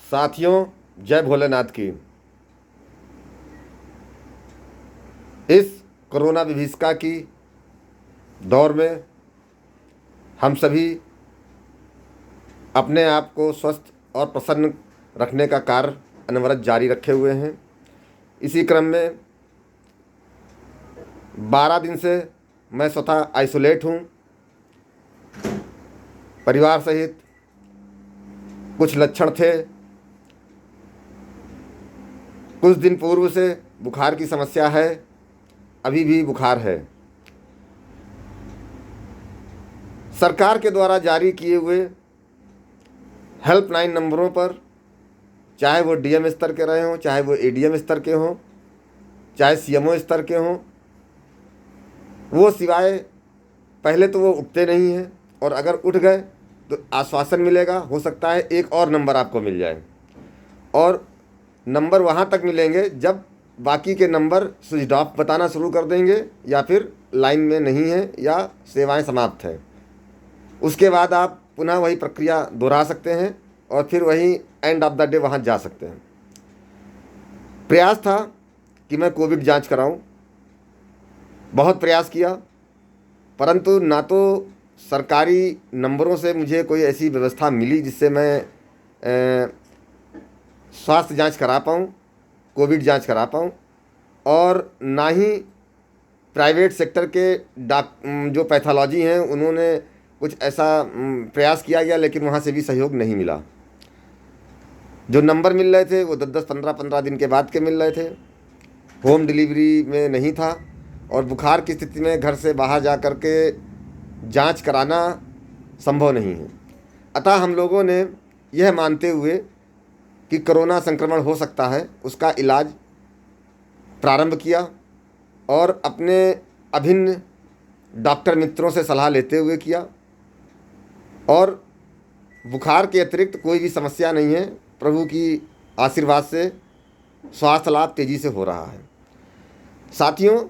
साथियों, जय भोलेनाथ की। इस कोरोना विभीषिका की दौर में हम सभी अपने आप को स्वस्थ और प्रसन्न रखने का कार्य अनवरत जारी रखे हुए हैं। इसी क्रम में 12 दिन से मैं स्वतः आइसोलेट हूँ, परिवार सहित। कुछ लक्षण थे, कुछ दिन पूर्व से बुखार की समस्या है, अभी भी बुखार है। सरकार के द्वारा जारी किए हुए हेल्पलाइन नंबरों पर, चाहे वो डीएम स्तर के रहे हों, चाहे वो एडीएम स्तर के हों, चाहे सीएमओ स्तर के हों, वो सिवाय पहले तो वो उठते नहीं हैं, और अगर उठ गए तो आश्वासन मिलेगा, हो सकता है एक और नंबर आपको मिल जाए, और नंबर वहाँ तक मिलेंगे जब बाकी के नंबर स्विच ऑफ बताना शुरू कर देंगे या फिर लाइन में नहीं है या सेवाएं समाप्त हैं। उसके बाद आप पुनः वही प्रक्रिया दोहरा सकते हैं और फिर वही एंड ऑफ द डे वहाँ जा सकते हैं। प्रयास था कि मैं कोविड जांच कराऊं, बहुत प्रयास किया, परंतु ना तो सरकारी नंबरों से मुझे कोई ऐसी व्यवस्था मिली जिससे मैं स्वास्थ्य जांच करा पाऊँ, कोविड जांच करा पाऊँ, और ना ही प्राइवेट सेक्टर के जो पैथोलॉजी हैं उन्होंने कुछ ऐसा प्रयास किया गया, लेकिन वहाँ से भी सहयोग नहीं मिला। जो नंबर मिल रहे थे वो 10-10, 15-15 दिन के बाद के मिल रहे थे, होम डिलीवरी में नहीं था, और बुखार की स्थिति में घर से बाहर जा कर के जांच कराना संभव नहीं है। अतः हम लोगों ने यह मानते हुए कि कोरोना संक्रमण हो सकता है, उसका इलाज प्रारंभ किया, और अपने अभिन्न डॉक्टर मित्रों से सलाह लेते हुए किया। और बुखार के अतिरिक्त कोई भी समस्या नहीं है, प्रभु की आशीर्वाद से स्वास्थ्य लाभ तेज़ी से हो रहा है। साथियों,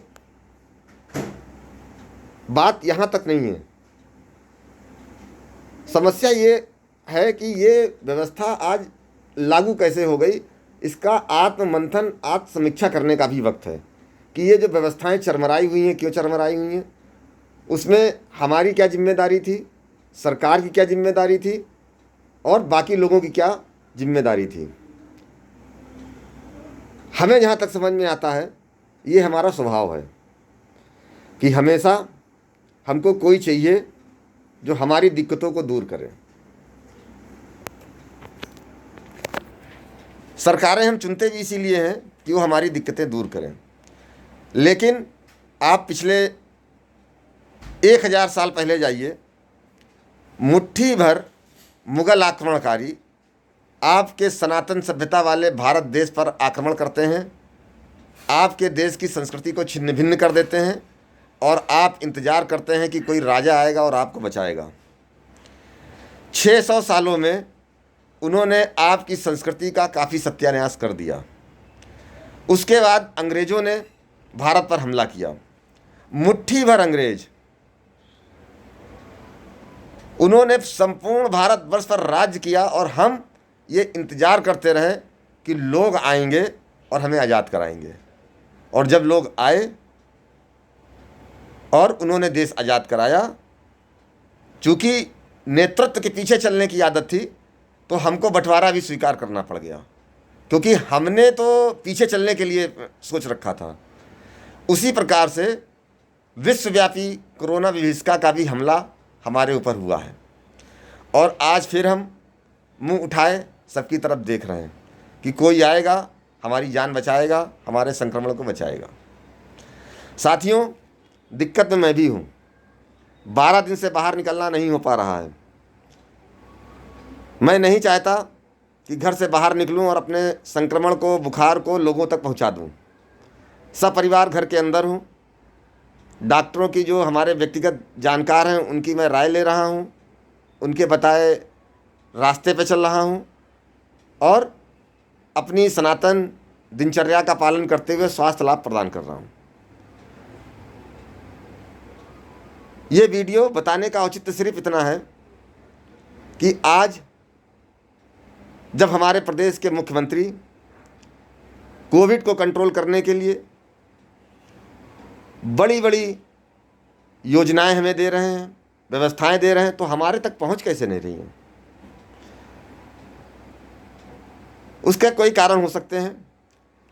बात यहाँ तक नहीं है। समस्या ये है कि ये व्यवस्था आज लागू कैसे हो गई, इसका आत्ममंथन, आत्मसमीक्षा करने का भी वक्त है कि ये जो व्यवस्थाएं चरमराई हुई हैं, क्यों चरमराई हुई हैं, उसमें हमारी क्या जिम्मेदारी थी, सरकार की क्या जिम्मेदारी थी, और बाकी लोगों की क्या जिम्मेदारी थी। हमें जहाँ तक समझ में आता है, ये हमारा स्वभाव है कि हमेशा हमको कोई चाहिए जो हमारी दिक्कतों को दूर करे। सरकारें हम चुनते भी इसीलिए हैं कि वो हमारी दिक्कतें दूर करें, लेकिन आप पिछले 1000 साल पहले जाइए, मुट्ठी भर मुगल आक्रमणकारी आपके सनातन सभ्यता वाले भारत देश पर आक्रमण करते हैं, आपके देश की संस्कृति को छिन्न भिन्न कर देते हैं, और आप इंतज़ार करते हैं कि कोई राजा आएगा और आपको बचाएगा। 600 सालों में उन्होंने आपकी संस्कृति का काफ़ी सत्यानाश कर दिया। उसके बाद अंग्रेज़ों ने भारत पर हमला किया, मुट्ठी भर अंग्रेज, उन्होंने संपूर्ण भारतवर्ष पर राज्य किया, और हम ये इंतज़ार करते रहे कि लोग आएंगे और हमें आज़ाद कराएंगे। और जब लोग आए और उन्होंने देश आज़ाद कराया, चूँकि नेतृत्व के पीछे चलने की आदत थी, तो हमको बंटवारा भी स्वीकार करना पड़ गया, क्योंकि हमने तो पीछे चलने के लिए सोच रखा था। उसी प्रकार से विश्वव्यापी कोरोना विभीषिका का भी हमला हमारे ऊपर हुआ है, और आज फिर हम मुंह उठाए सबकी तरफ देख रहे हैं कि कोई आएगा, हमारी जान बचाएगा, हमारे संक्रमण को बचाएगा। साथियों, दिक्कत में मैं भी हूँ। 12 दिन से बाहर निकलना नहीं हो पा रहा है। मैं नहीं चाहता कि घर से बाहर निकलूं और अपने संक्रमण को, बुखार को लोगों तक पहुंचा दूं। सपरिवार घर के अंदर हूं। डॉक्टरों की जो हमारे व्यक्तिगत जानकार हैं उनकी मैं राय ले रहा हूं, उनके बताए रास्ते पे चल रहा हूं, और अपनी सनातन दिनचर्या का पालन करते हुए स्वास्थ्य लाभ प्रदान कर रहा हूं। ये वीडियो बताने का औचित्य सिर्फ इतना है कि आज जब हमारे प्रदेश के मुख्यमंत्री कोविड को कंट्रोल करने के लिए बड़ी बड़ी योजनाएं हमें दे रहे हैं, व्यवस्थाएं दे रहे हैं, तो हमारे तक पहुंच कैसे नहीं रही हैं? उसके कई कारण हो सकते हैं,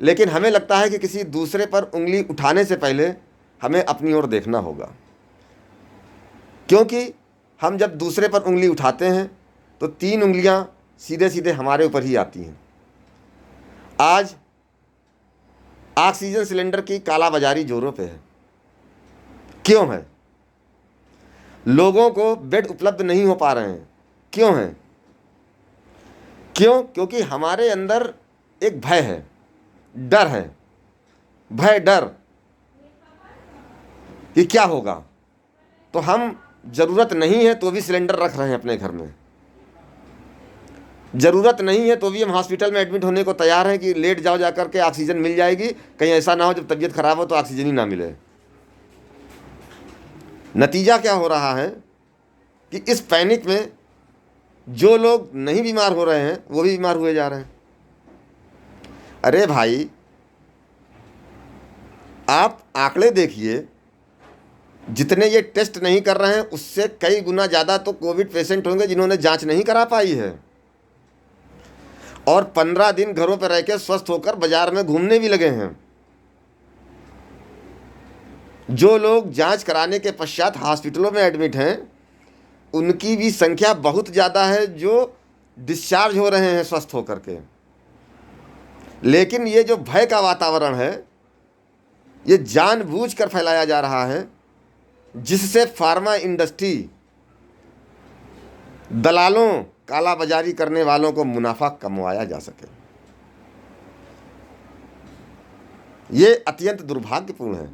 लेकिन हमें लगता है कि किसी दूसरे पर उंगली उठाने से पहले हमें अपनी ओर देखना होगा, क्योंकि हम जब दूसरे पर उंगली उठाते हैं तो 3 उंगलियां सीधे सीधे हमारे ऊपर ही आती हैं। आज ऑक्सीजन सिलेंडर की कालाबाजारी जोरों पे है। क्यों है? लोगों को बेड उपलब्ध नहीं हो पा रहे हैं। क्यों है? क्यों? क्योंकि हमारे अंदर एक भय है, डर है। भय, डर कि क्या होगा, तो हम ज़रूरत नहीं है तो भी सिलेंडर रख रहे हैं अपने घर में। ज़रूरत नहीं है तो भी हम हॉस्पिटल में एडमिट होने को तैयार हैं कि लेट जाओ, जा कर के ऑक्सीजन मिल जाएगी, कहीं ऐसा ना हो जब तबीयत खराब हो तो ऑक्सीजन ही ना मिले। नतीजा क्या हो रहा है कि इस पैनिक में जो लोग नहीं बीमार हो रहे हैं वो भी बीमार हुए जा रहे हैं। अरे भाई, आप आंकड़े देखिए, जितने ये टेस्ट नहीं कर रहे हैं उससे कई गुना ज़्यादा तो कोविड पेशेंट होंगे जिन्होंने जांच नहीं करा पाई है और 15 दिन घरों पर रह के स्वस्थ होकर बाजार में घूमने भी लगे हैं। जो लोग जांच कराने के पश्चात हॉस्पिटलों में एडमिट हैं उनकी भी संख्या बहुत ज़्यादा है जो डिस्चार्ज हो रहे हैं स्वस्थ होकर के। लेकिन ये जो भय का वातावरण है ये जानबूझकर फैलाया जा रहा है, जिससे फार्मा इंडस्ट्री, दलालों, कालाबाजारी करने वालों को मुनाफा कमवाया जा सके। ये अत्यंत दुर्भाग्यपूर्ण है।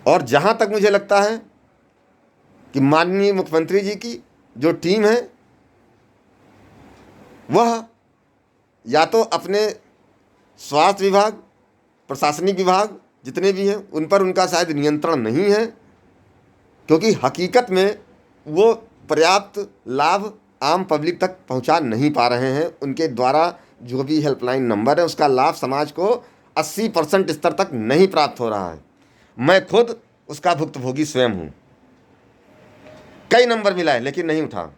और जहाँ तक मुझे लगता है कि माननीय मुख्यमंत्री जी की जो टीम है वह या तो अपने स्वास्थ्य विभाग, प्रशासनिक विभाग जितने भी हैं उन पर उनका शायद नियंत्रण नहीं है, क्योंकि हकीकत में वो पर्याप्त लाभ आम पब्लिक तक पहुंचा नहीं पा रहे हैं। उनके द्वारा जो भी हेल्पलाइन नंबर है उसका लाभ समाज को 80% स्तर तक नहीं प्राप्त हो रहा है। मैं खुद उसका भुक्तभोगी स्वयं हूँ। कई नंबर मिला है लेकिन नहीं उठा।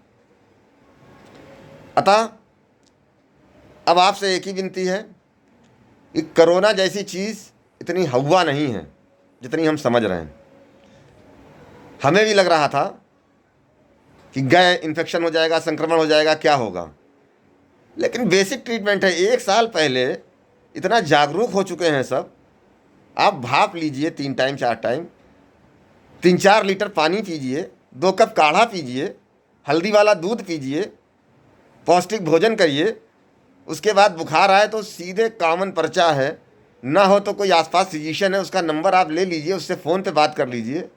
अतः अब आपसे एक ही विनती है कि कोरोना जैसी चीज़ इतनी हवा नहीं है जितनी हम समझ रहे हैं। हमें भी लग रहा था कि गए, इन्फेक्शन हो जाएगा, संक्रमण हो जाएगा, क्या होगा, लेकिन बेसिक ट्रीटमेंट है। 1 साल पहले इतना जागरूक हो चुके हैं सब। आप भाप लीजिए 3 टाइम 4 टाइम, 3-4 लीटर पानी पीजिए, 2 कप काढ़ा पीजिए, हल्दी वाला दूध पीजिए, पौष्टिक भोजन करिए। उसके बाद बुखार आए तो सीधे कॉमन पर्चा है, ना हो तो कोई आसपास फिजिशियन है उसका नंबर आप ले लीजिए, उससे फ़ोन पे बात कर लीजिए।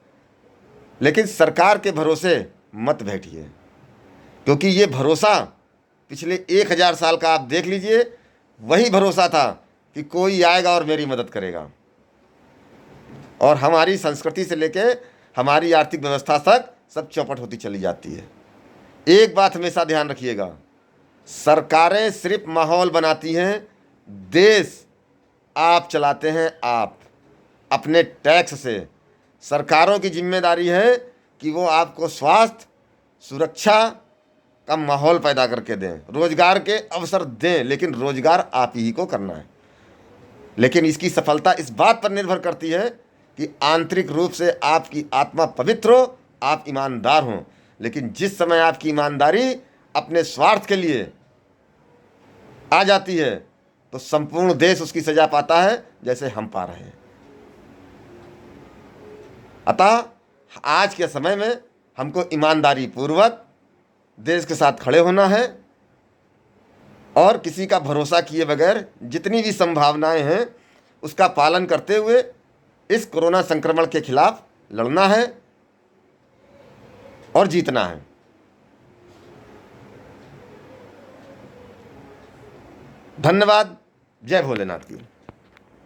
लेकिन सरकार के भरोसे मत बैठिए, क्योंकि ये भरोसा पिछले 1000 साल का आप देख लीजिए, वही भरोसा था कि कोई आएगा और मेरी मदद करेगा। और हमारी संस्कृति से लेके हमारी आर्थिक व्यवस्था तक सब चौपट होती चली जाती है। एक बात हमेशा ध्यान रखिएगा, सरकारें सिर्फ माहौल बनाती हैं, देश आप चलाते हैं आप अपने टैक्स से। सरकारों की जिम्मेदारी है कि वो आपको स्वास्थ्य, सुरक्षा का माहौल पैदा करके दें, रोजगार के अवसर दें, लेकिन रोजगार आप ही को करना है। लेकिन इसकी सफलता इस बात पर निर्भर करती है कि आंतरिक रूप से आपकी आत्मा पवित्र हो, आप ईमानदार हों। लेकिन जिस समय आपकी ईमानदारी अपने स्वार्थ के लिए आ जाती है तो संपूर्ण देश उसकी सजा पाता है, जैसे हम पा रहे हैं। अतः आज के समय में हमको ईमानदारी पूर्वक देश के साथ खड़े होना है और किसी का भरोसा किए बगैर जितनी भी संभावनाएं हैं उसका पालन करते हुए इस कोरोना संक्रमण के खिलाफ लड़ना है और जीतना है। धन्यवाद। जय भोलेनाथ की।